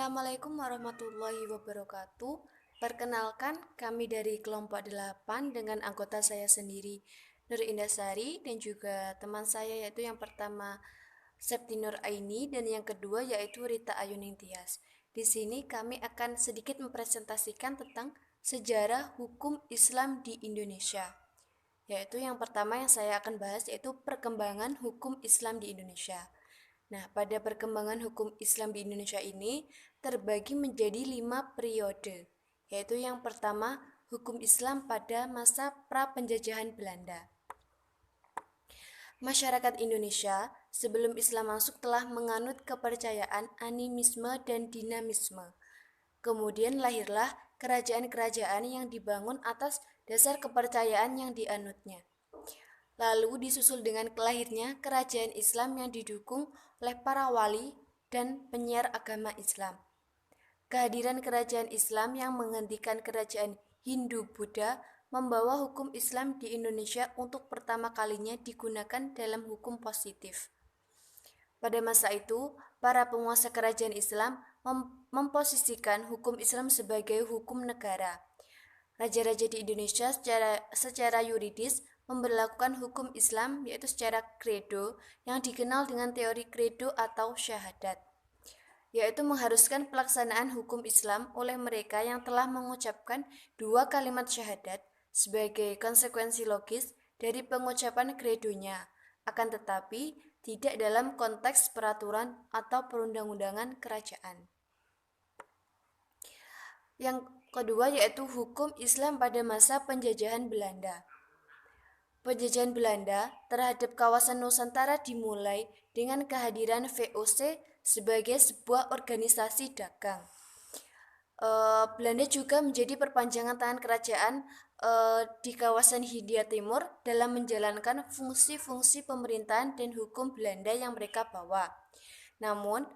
Assalamualaikum warahmatullahi wabarakatuh. Perkenalkan, kami dari kelompok 8 dengan anggota saya sendiri, Nur Indasari, dan juga teman saya yaitu yang pertama Septi Nur Aini dan yang kedua yaitu Rita Ayuning Tias. Di sini kami akan sedikit mempresentasikan tentang sejarah hukum Islam di Indonesia. Yaitu yang pertama yang saya akan bahas yaitu perkembangan hukum Islam di Indonesia. Nah, pada perkembangan hukum Islam di Indonesia ini terbagi menjadi 5 periode, yaitu yang pertama, hukum Islam pada masa pra-penjajahan Belanda. Masyarakat Indonesia sebelum Islam masuk telah menganut kepercayaan animisme dan dinamisme. Kemudian lahirlah kerajaan-kerajaan yang dibangun atas dasar kepercayaan yang dianutnya. Lalu disusul dengan lahirnya kerajaan Islam yang didukung oleh para wali dan penyiar agama Islam. Kehadiran kerajaan Islam yang menghentikan kerajaan Hindu-Buddha membawa hukum Islam di Indonesia untuk pertama kalinya digunakan dalam hukum positif. Pada masa itu, para penguasa kerajaan Islam memposisikan hukum Islam sebagai hukum negara. Raja-raja di Indonesia secara yuridis memberlakukan hukum Islam yaitu secara kredo yang dikenal dengan teori kredo atau syahadat, yaitu mengharuskan pelaksanaan hukum Islam oleh mereka yang telah mengucapkan 2 kalimat syahadat sebagai konsekuensi logis dari pengucapan kredonya, akan tetapi tidak dalam konteks peraturan atau perundang-undangan kerajaan. Yang kedua yaitu hukum Islam pada masa penjajahan Belanda. Penjajahan Belanda terhadap kawasan Nusantara dimulai dengan kehadiran VOC sebagai sebuah organisasi dagang. Belanda juga menjadi perpanjangan tangan kerajaan di kawasan Hindia Timur dalam menjalankan fungsi-fungsi pemerintahan dan hukum Belanda yang mereka bawa. Namun,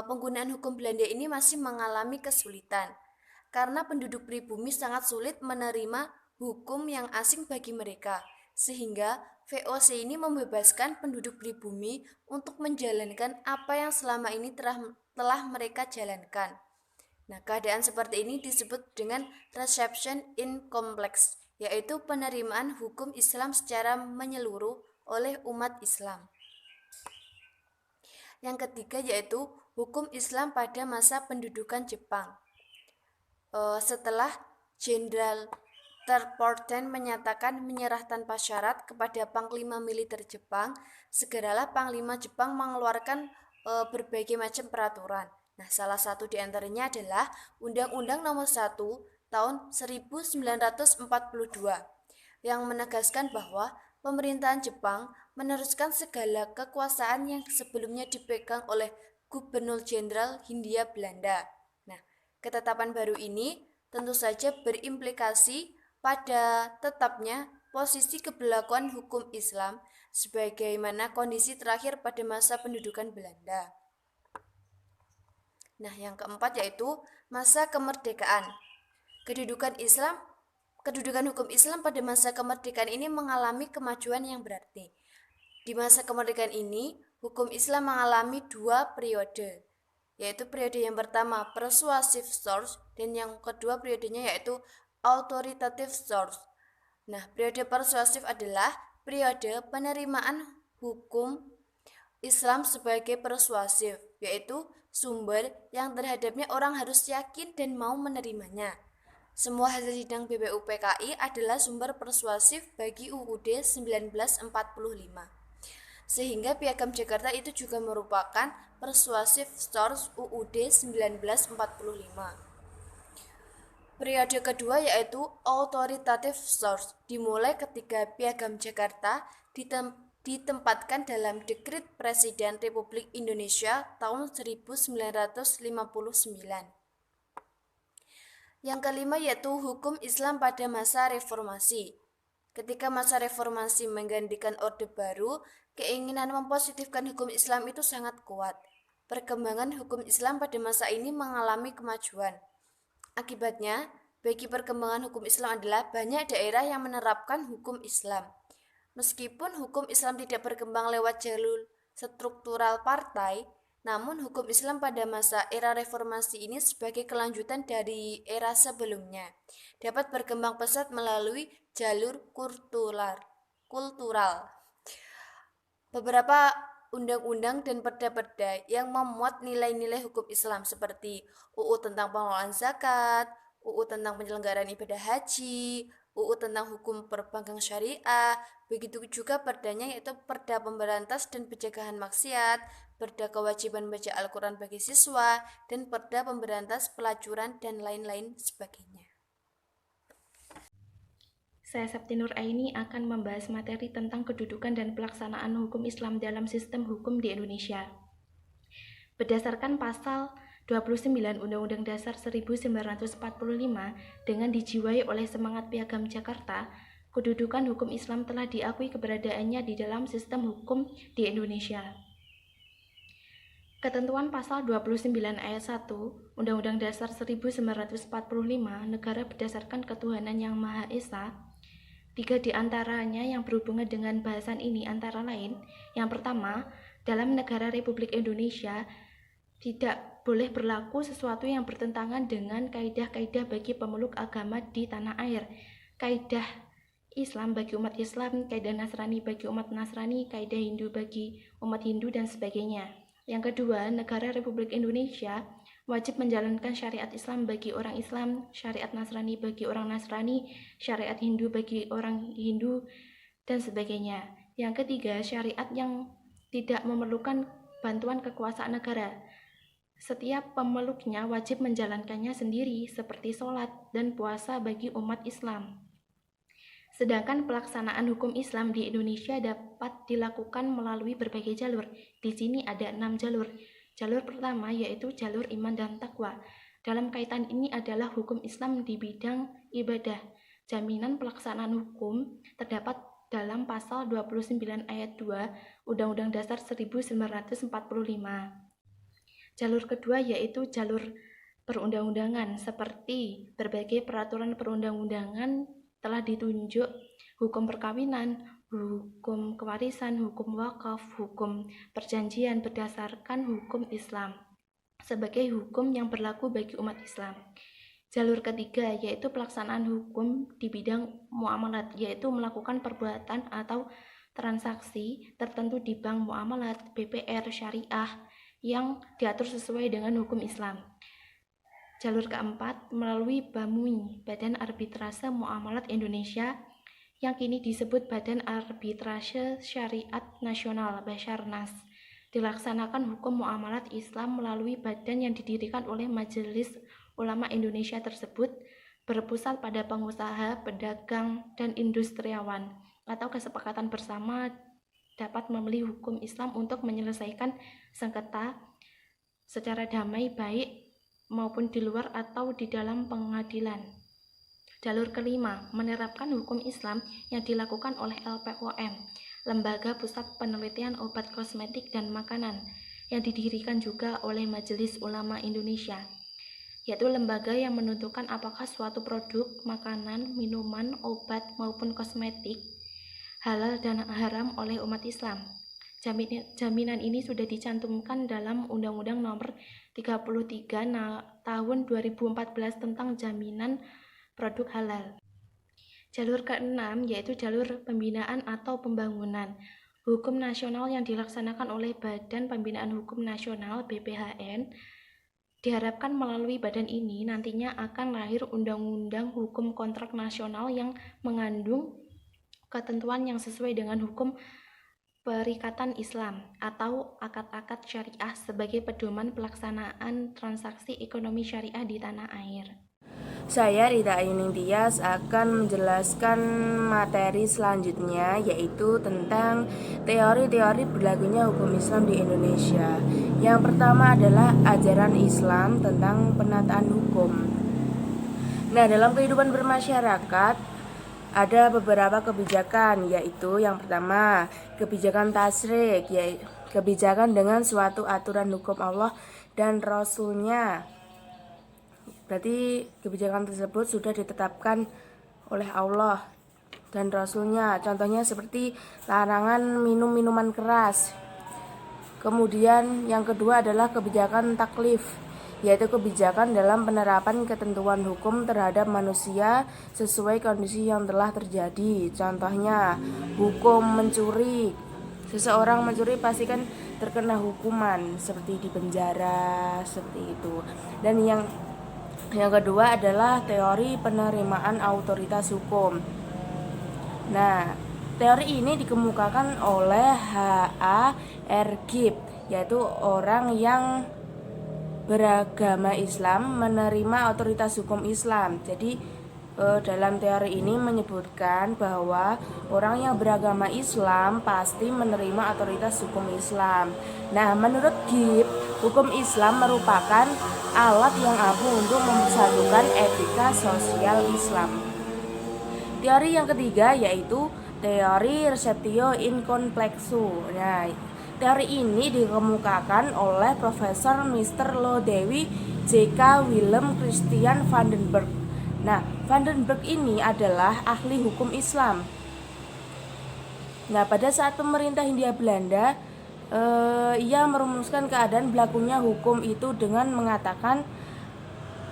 penggunaan hukum Belanda ini masih mengalami kesulitan karena penduduk pribumi sangat sulit menerima hukum yang asing bagi mereka, sehingga VOC ini membebaskan penduduk pribumi untuk menjalankan apa yang selama ini telah mereka jalankan. Nah, keadaan seperti ini disebut dengan reception in complex, yaitu penerimaan hukum Islam secara menyeluruh oleh umat Islam. Yang ketiga yaitu hukum Islam pada masa pendudukan Jepang. Setelah Jenderal Terporten menyatakan menyerah tanpa syarat kepada Panglima Militer Jepang, segeralah Panglima Jepang mengeluarkan berbagai macam peraturan. Nah, salah satu di antaranya adalah Undang-Undang Nomor 1 tahun 1942 yang menegaskan bahwa pemerintahan Jepang meneruskan segala kekuasaan yang sebelumnya dipegang oleh Gubernur Jenderal Hindia Belanda. Nah, ketetapan baru ini tentu saja berimplikasi pada tetapnya posisi keberlakuan hukum Islam sebagaimana kondisi terakhir pada masa pendudukan Belanda. Nah, yang keempat yaitu masa kemerdekaan. Kedudukan hukum Islam pada masa kemerdekaan ini mengalami kemajuan yang berarti. Di masa kemerdekaan ini, hukum Islam mengalami 2 periode, yaitu periode yang pertama persuasive source dan yang kedua periodenya yaitu authoritative source. Nah, periode persuasif adalah periode penerimaan hukum Islam sebagai persuasif, yaitu sumber yang terhadapnya orang harus yakin dan mau menerimanya. Semua hasil sidang BPUPKI adalah sumber persuasif bagi UUD 1945. Sehingga Piagam Jakarta itu juga merupakan persuasif source UUD 1945. Periode kedua yaitu authoritative source dimulai ketika Piagam Jakarta ditempatkan dalam Dekrit Presiden Republik Indonesia tahun 1959. Yang kelima yaitu hukum Islam pada masa reformasi. Ketika masa reformasi menggantikan Orde Baru, keinginan mempositifkan hukum Islam itu sangat kuat. Perkembangan hukum Islam pada masa ini mengalami kemajuan. Akibatnya, bagi perkembangan hukum Islam adalah banyak daerah yang menerapkan hukum Islam. Meskipun hukum Islam tidak berkembang lewat jalur struktural partai, Namun hukum Islam pada masa era reformasi ini sebagai kelanjutan dari era sebelumnya dapat berkembang pesat melalui jalur kultural. Beberapa undang-undang dan perda-perda yang memuat nilai-nilai hukum Islam seperti UU tentang pengelolaan zakat, UU tentang penyelenggaraan ibadah haji, UU tentang hukum perbankan syariah, begitu juga perdanya yaitu Perda Pemberantas dan Pencegahan Maksiat, Perda Kewajiban Baca Al-Quran bagi siswa, dan Perda Pemberantas Pelacuran dan lain-lain sebagainya. Saya Septi Nur Aini akan membahas materi tentang kedudukan dan pelaksanaan hukum Islam dalam sistem hukum di Indonesia. Berdasarkan pasal 29 Undang-Undang Dasar 1945 dengan dijiwai oleh semangat Piagam Jakarta, kedudukan hukum Islam telah diakui keberadaannya di dalam sistem hukum di Indonesia. Ketentuan pasal 29 ayat 1 Undang-Undang Dasar 1945, negara berdasarkan ketuhanan yang Maha Esa. 3 di antaranya yang berhubungan dengan bahasan ini antara lain, yang pertama, dalam negara Republik Indonesia tidak boleh berlaku sesuatu yang bertentangan dengan kaidah-kaidah bagi pemeluk agama di tanah air, kaidah Islam bagi umat Islam, kaidah Nasrani bagi umat Nasrani, kaidah Hindu bagi umat Hindu, dan sebagainya. Yang kedua, negara Republik Indonesia wajib menjalankan syariat Islam bagi orang Islam, syariat Nasrani bagi orang Nasrani, syariat Hindu bagi orang Hindu, dan sebagainya. Yang ketiga, syariat yang tidak memerlukan bantuan kekuasaan negara. Setiap pemeluknya wajib menjalankannya sendiri, seperti sholat dan puasa bagi umat Islam. Sedangkan pelaksanaan hukum Islam di Indonesia dapat dilakukan melalui berbagai jalur. Di sini ada 6 jalur. Jalur pertama yaitu jalur iman dan takwa. Dalam kaitan ini adalah hukum Islam di bidang ibadah. Jaminan pelaksanaan hukum terdapat dalam pasal 29 ayat 2 Undang-Undang Dasar 1945. Jalur kedua yaitu jalur perundang-undangan, seperti berbagai peraturan perundang-undangan telah ditunjuk hukum perkawinan, hukum kewarisan, hukum wakaf, hukum perjanjian berdasarkan hukum Islam sebagai hukum yang berlaku bagi umat Islam. Jalur ketiga yaitu pelaksanaan hukum di bidang muamalat, yaitu melakukan perbuatan atau transaksi tertentu di bank muamalat, BPR, syariah yang diatur sesuai dengan hukum Islam. Jalur keempat melalui BAMUI, Badan Arbitrase Muamalat Indonesia, yang kini disebut Badan Arbitrase Syariat Nasional Basarnas. Dilaksanakan hukum muamalat Islam melalui badan yang didirikan oleh Majelis Ulama Indonesia tersebut, berpusat pada pengusaha, pedagang, dan industriawan, atau kesepakatan bersama dapat memilih hukum Islam untuk menyelesaikan sengketa secara damai, baik maupun di luar atau di dalam pengadilan. Jalur kelima, menerapkan hukum Islam yang dilakukan oleh LPOM, Lembaga Pusat Penelitian Obat Kosmetik dan Makanan, yang didirikan juga oleh Majelis Ulama Indonesia, yaitu lembaga yang menentukan apakah suatu produk, makanan, minuman, obat, maupun kosmetik halal dan haram oleh umat Islam. Jaminan ini sudah dicantumkan dalam Undang-Undang Nomor 33 Tahun 2014 tentang jaminan produk halal. Jalur keenam yaitu jalur pembinaan atau pembangunan. Hukum nasional yang dilaksanakan oleh Badan Pembinaan Hukum Nasional (BPHN). Diharapkan melalui badan ini nantinya akan lahir undang-undang hukum kontrak nasional yang mengandung ketentuan yang sesuai dengan hukum Perikatan Islam atau akad-akad syariah sebagai pedoman pelaksanaan transaksi ekonomi syariah di tanah air. Saya Rita Ayuning Tias akan menjelaskan materi selanjutnya, yaitu tentang teori-teori berlakunya hukum Islam di Indonesia. Yang pertama adalah ajaran Islam tentang penataan hukum. Nah, dalam kehidupan bermasyarakat ada beberapa kebijakan, yaitu yang pertama kebijakan tasrik, yaitu kebijakan dengan suatu aturan hukum Allah dan Rasul-Nya. Berarti kebijakan tersebut sudah ditetapkan oleh Allah dan Rasul-Nya. Contohnya seperti larangan minum minuman keras. Kemudian yang kedua adalah kebijakan taklif, yaitu kebijakan dalam penerapan ketentuan hukum terhadap manusia sesuai kondisi yang telah terjadi. Contohnya, hukum mencuri. Seseorang mencuri pasti kan terkena hukuman seperti di penjara, seperti itu. Dan yang kedua adalah teori penerimaan otoritas hukum. Nah, teori ini dikemukakan oleh H.A. Ergib, yaitu orang yang beragama Islam menerima otoritas hukum Islam. Jadi dalam teori ini menyebutkan bahwa orang yang beragama Islam pasti menerima otoritas hukum Islam. Nah, menurut Gibb, hukum Islam merupakan alat yang ampuh untuk mempersatukan etika sosial Islam. Teori yang ketiga yaitu teori receptio in complexu. Nah, teori ini dikemukakan oleh Profesor Mr. Lodewi J.K. Willem Christian Vandenberg. Nah, Vandenberg ini adalah ahli hukum Islam. Nah, pada saat pemerintah Hindia Belanda, ia merumuskan keadaan berlakunya hukum itu dengan mengatakan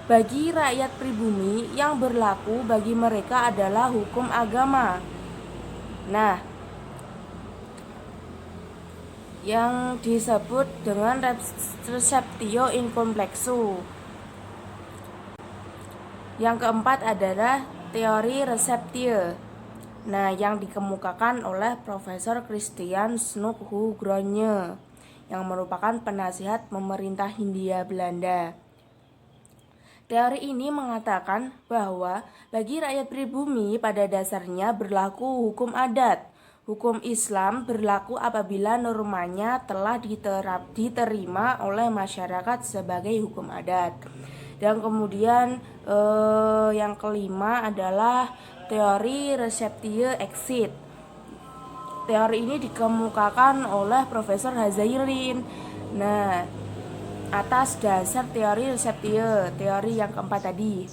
bagi rakyat pribumi yang berlaku bagi mereka adalah hukum agama. Nah, yang disebut dengan receptio in complexu. Yang keempat adalah teori receptio. Nah, yang dikemukakan oleh Profesor Christian Snoeck-Groningen yang merupakan penasihat pemerintah Hindia Belanda. Teori ini mengatakan bahwa bagi rakyat pribumi pada dasarnya berlaku hukum adat. Hukum Islam berlaku apabila normanya telah diterima oleh masyarakat sebagai hukum adat. Dan kemudian yang kelima adalah teori receptio exit. Teori ini dikemukakan oleh Profesor Hazairin. Nah, atas dasar teori receptio, teori yang keempat tadi.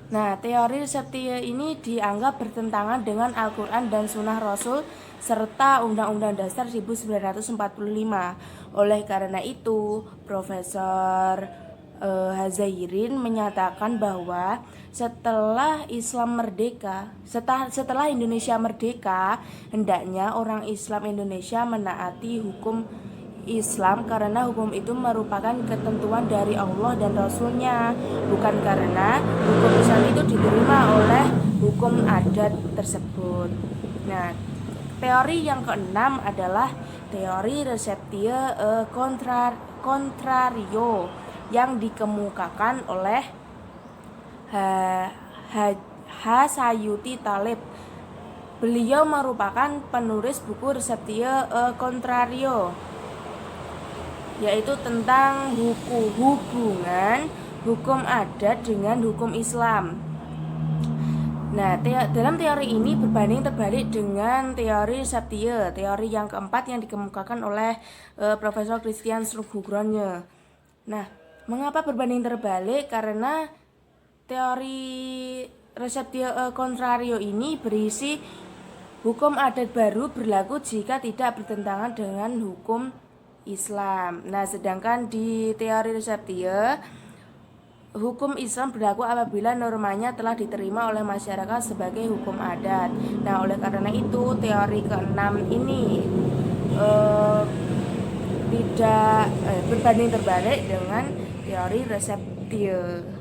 Nah, teori receptio ini dianggap bertentangan dengan Al-Quran dan Sunnah Rasul serta Undang-Undang Dasar 1945. Oleh karena itu, Profesor Hazairin menyatakan bahwa setelah Indonesia merdeka, hendaknya orang Islam Indonesia menaati hukum Islam karena hukum itu merupakan ketentuan dari Allah dan Rasul-Nya, bukan karena hukum Islam itu diterima oleh hukum adat tersebut. Nah, teori yang keenam adalah teori receptio contrario yang dikemukakan oleh H. Sayuti Talib. Beliau merupakan penulis buku Receptio Contrario, yaitu tentang hubungan hukum adat dengan hukum Islam. Nah, dalam teori ini berbanding terbalik dengan teori receptio, teori yang keempat yang dikemukakan oleh Profesor Christian Snoeck-Groningen. Nah, mengapa berbanding terbalik? Karena teori receptio contrario ini berisi hukum adat baru berlaku jika tidak bertentangan dengan hukum Islam. Nah, sedangkan di teori receptio, hukum Islam berlaku apabila normanya telah diterima oleh masyarakat sebagai hukum adat. Nah, oleh karena itu teori keenam ini tidak berbanding terbalik dengan teori receptio.